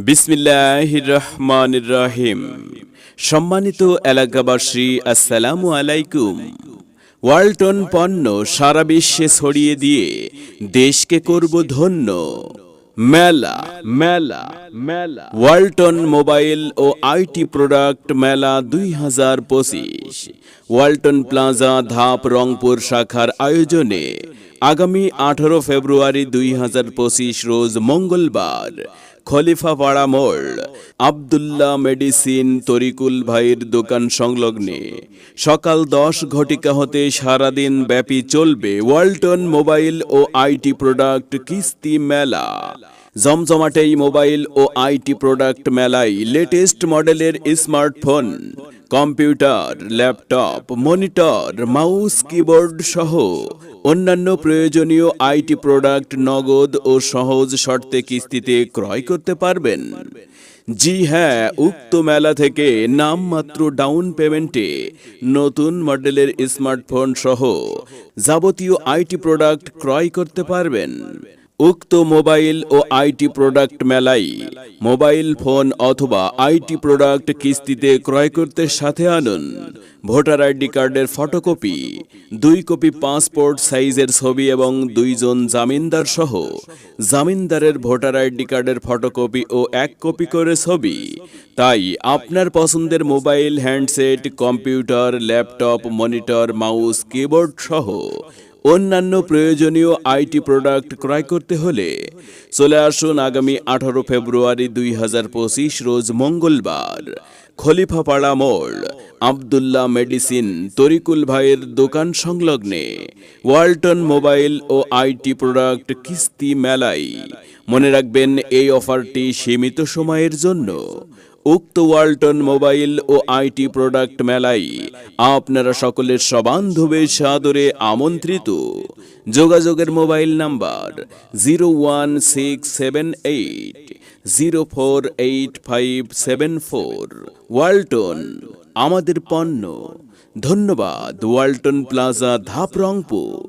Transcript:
বিসমিল্লাহির রহমানির রহিম। সম্মানিত এলাকাবাসী, আসসালামু আলাইকুম। ওয়ালটন পণ্য সারা বিশ্বে ছড়িয়ে দিয়ে দেশকে করব ধন্য। মেলা মেলা মেলা ওয়ালটন মোবাইল ও আইটি প্রোডাক্ট মেলা 2025 ওয়ালটন প্লাজা ধাপ রংপুর শাখার আয়োজনে আগামী 18 ফেব্রুয়ারি 2025 রোজ মঙ্গলবার খলিফাপাড়া মোড় আব্দুল্লাহ মেডিসিন তরিকুল ভাইয়ের দোকান সংলগ্নে সকাল 10 ঘটিকা হতে সারাদিন ব্যাপী চলবে ওয়ালটন মোবাইল ও আইটি প্রোডাক্ট কিস্তি মেলা। জমজমাট এই মোবাইল ও আইটি প্রোডাক্ট মেলায় লেটেস্ট মডেলের smartphone, computer, laptop, monitor, mouse, keyboard সহ অন্যান্য প্রয়োজনীয় আইটি প্রোডাক্ট নগদ ও সহজ শর্তে কিস্তিতে ক্রয় করতে পারবেন। জি হ্যাঁ, উক্ত মেলা থেকে নামমাত্র ডাউন পেমেন্টে নতুন মডেলের স্মার্টফোন সহ যাবতীয় আইটি প্রোডাক্ট ক্রয় করতে পারবেন। উক্ত মোবাইল ও আইটি প্রোডাক্ট মেলায় মোবাইল ফোন অথবা আইটি প্রোডাক্ট কিস্তিতে ক্রয় করতে সাথে আনুন ভোটার আইডি কার্ডের ফটোকপি, 2 কপি পাসপোর্ট সাইজের ছবি এবং 2 জন জামিনদার সহ জামিনদারের ভোটার আইডি কার্ডের ফটোকপি ও 1 কপি করে ছবি। তাই আপনার পছন্দের mobile, handset, computer, laptop, monitor, mouse, keyboard সহ অন্যান্য প্রয়োজনীয় আইটি প্রোডাক্ট ক্রয় করতে হলে চলে আসুন আগামী 18 ফেব্রুয়ারি 2025 রোজ মঙ্গলবার খলিফাপাড়া মোড় আব্দুল্লাহ মেডিসিন তরিকুল ভাইয়ের দোকান সংলগ্নে ওয়ালটন মোবাইল ও আইটি প্রোডাক্ট কিস্তি মেলায়। মনে রাখবেন, এই অফারটি সীমিত সময়ের জন্য। উক্ত ওয়ালটন মোবাইল ও আইটি প্রোডাক্ট মেলায় আপনারা সকলের সবান্ধবে সাদরে আমন্ত্রিত। যোগাযোগের মোবাইল নাম্বার 01678048574। ওয়ালটন, আমাদের পণ্য। ধন্যবাদ। ওয়ালটন প্লাজা ধাপ রংপুর।